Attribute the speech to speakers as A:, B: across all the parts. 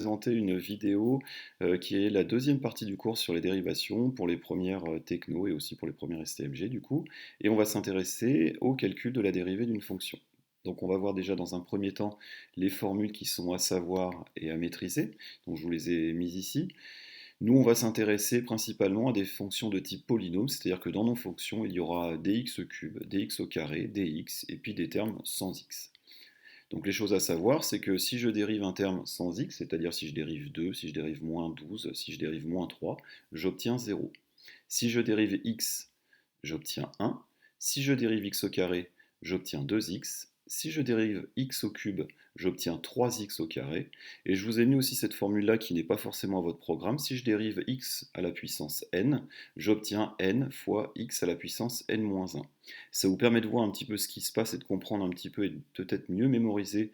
A: Présenter une vidéo qui est la deuxième partie du cours sur les dérivations pour les premières techno et aussi pour les premières STMG du coup. Et on va s'intéresser au calcul de la dérivée d'une fonction. Donc on va voir déjà dans un premier temps les formules qui sont à savoir et à maîtriser. Donc je vous les ai mises ici. Nous on va s'intéresser principalement à des fonctions de type polynôme, c'est-à-dire que dans nos fonctions il y aura dx cube, dx au carré, dx et puis des termes sans x. Donc les choses à savoir, c'est que si je dérive un terme sans x, c'est-à-dire si je dérive 2, si je dérive moins 12, si je dérive moins 3, j'obtiens 0. Si je dérive x, j'obtiens 1. Si je dérive x au carré, j'obtiens 2x. Si je dérive x au cube, j'obtiens 3x au carré. Et je vous ai mis aussi cette formule-là qui n'est pas forcément à votre programme. Si je dérive x à la puissance n, j'obtiens n fois x à la puissance n-1. Ça vous permet de voir un petit peu ce qui se passe et de comprendre un petit peu et peut-être mieux mémoriser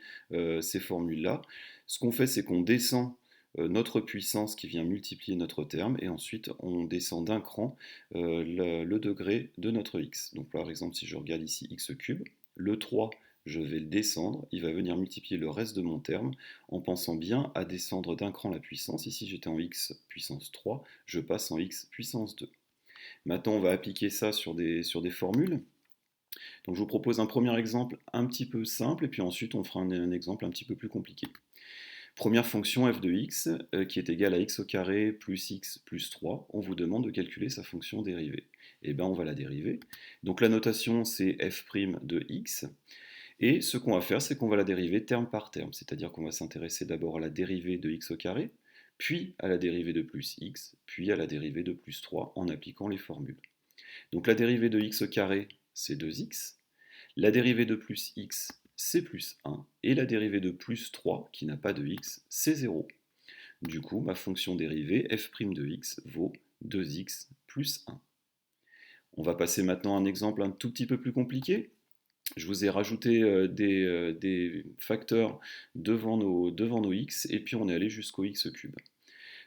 A: ces formules-là. Ce qu'on fait, c'est qu'on descend notre puissance qui vient multiplier notre terme et ensuite on descend d'un cran le degré de notre x. Donc par exemple, si je regarde ici x cube, le 3, je vais le descendre, il va venir multiplier le reste de mon terme en pensant bien à descendre d'un cran la puissance. Ici j'étais en x puissance 3, je passe en x puissance 2. Maintenant on va appliquer ça sur des formules. Donc je vous propose un premier exemple un petit peu simple et puis ensuite on fera un exemple un petit peu plus compliqué. Première fonction f de x qui est égale à x au carré plus x plus 3. On vous demande de calculer sa fonction dérivée. Et bien on va la dériver. Donc la notation c'est f' de x. Et ce qu'on va faire c'est qu'on va la dériver terme par terme. C'est-à-dire qu'on va s'intéresser d'abord à la dérivée de x au carré, puis à la dérivée de plus x, puis à la dérivée de plus 3 en appliquant les formules. Donc la dérivée de x au carré c'est 2x. La dérivée de plus x, c'est plus 1, et la dérivée de plus 3, qui n'a pas de x, c'est 0. Du coup, ma fonction dérivée, f' de x, vaut 2x plus 1. On va passer maintenant à un exemple un tout petit peu plus compliqué. Je vous ai rajouté des facteurs devant nos x, et puis on est allé jusqu'au x cube.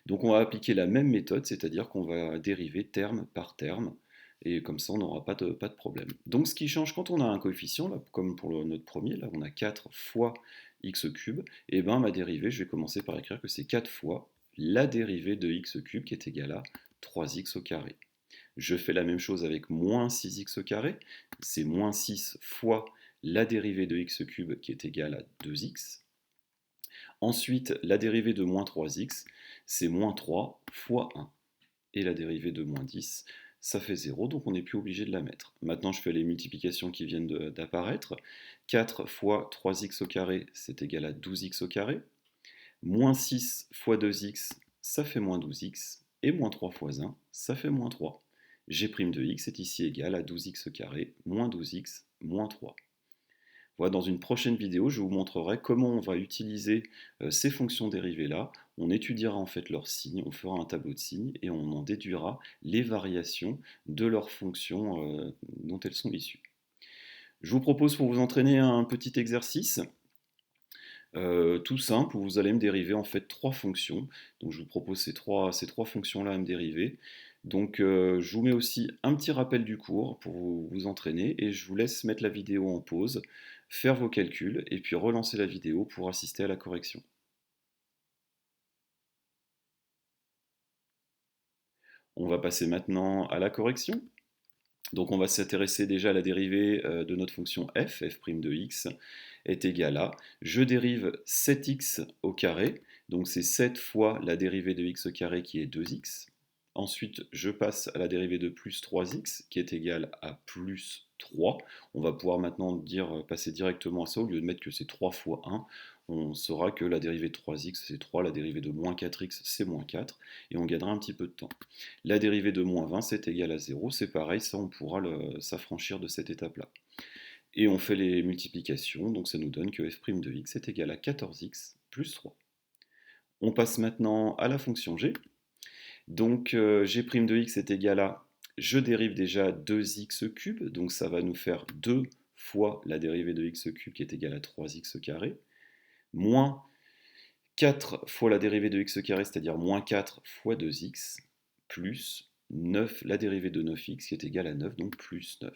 A: Donc on va appliquer la même méthode, c'est-à-dire qu'on va dériver terme par terme, et comme ça on n'aura pas de problème. Donc ce qui change quand on a un coefficient, là, comme pour notre premier, là on a 4 fois x cube, et bien ma dérivée, je vais commencer par écrire que c'est 4 fois la dérivée de x cube qui est égale à 3x au carré. Je fais la même chose avec moins 6x au carré, c'est moins 6 fois la dérivée de x cube qui est égale à 2x. Ensuite, la dérivée de moins 3x, c'est moins 3 fois 1. Et la dérivée de moins 10, ça fait 0, donc on n'est plus obligé de la mettre. Maintenant, je fais les multiplications qui viennent d'apparaître. 4 fois 3x au carré, c'est égal à 12x au carré. Moins 6 fois 2x, ça fait moins 12x. Et moins 3 fois 1, ça fait moins 3. G' de x est ici égal à 12x au carré, moins 12x, moins 3. Voilà, dans une prochaine vidéo, je vous montrerai comment on va utiliser ces fonctions dérivées-là. On étudiera en fait leurs signes, on fera un tableau de signes et on en déduira les variations de leurs fonctions dont elles sont issues. Je vous propose pour vous entraîner un petit exercice tout simple où vous allez me dériver en fait trois fonctions. Donc je vous propose ces trois fonctions-là à me dériver. Donc je vous mets aussi un petit rappel du cours pour vous entraîner et je vous laisse mettre la vidéo en pause, faire vos calculs et puis relancer la vidéo pour assister à la correction. On va passer maintenant à la correction. Donc on va s'intéresser déjà à la dérivée de notre fonction f de x est égal à, je dérive 7x au carré, donc c'est 7 fois la dérivée de x au carré qui est 2x. Ensuite, je passe à la dérivée de plus 3x qui est égale à plus 3. On va pouvoir maintenant passer directement à ça, au lieu de mettre que c'est 3 fois 1, on saura que la dérivée de 3x c'est 3, la dérivée de moins 4x c'est moins 4, et on gagnera un petit peu de temps. La dérivée de moins 20 c'est égal à 0, c'est pareil, ça on pourra s'affranchir de cette étape-là. Et on fait les multiplications, donc ça nous donne que f' de x est égal à 14x plus 3. On passe maintenant à la fonction g. Donc g' de x est égal à, je dérive déjà 2x cube, donc ça va nous faire 2 fois la dérivée de x cube qui est égale à 3x au carré, moins 4 fois la dérivée de x carré, c'est-à-dire moins 4 fois 2x, plus 9, la dérivée de 9x qui est égale à 9, donc plus 9.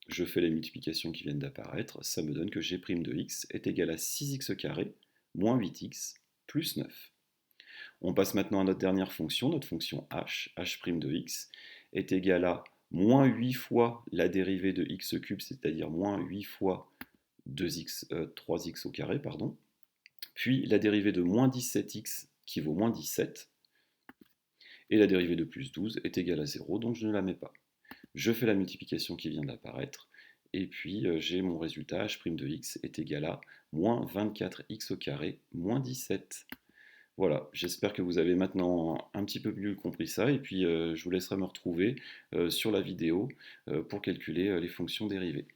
A: Je fais les multiplications qui viennent d'apparaître, ça me donne que g' de x est égal à 6x carré moins 8x plus 9. On passe maintenant à notre dernière fonction, notre fonction h, h' de x, est égal à moins 8 fois la dérivée de x cube, c'est-à-dire moins 8 fois 3x au carré, pardon, puis la dérivée de moins 17x qui vaut moins 17, et la dérivée de plus 12 est égale à 0, donc je ne la mets pas. Je fais la multiplication qui vient d'apparaître, et puis j'ai mon résultat h' de x est égal à moins 24x au carré moins 17. Voilà, j'espère que vous avez maintenant un petit peu mieux compris ça, et puis je vous laisserai me retrouver sur la vidéo pour calculer les fonctions dérivées.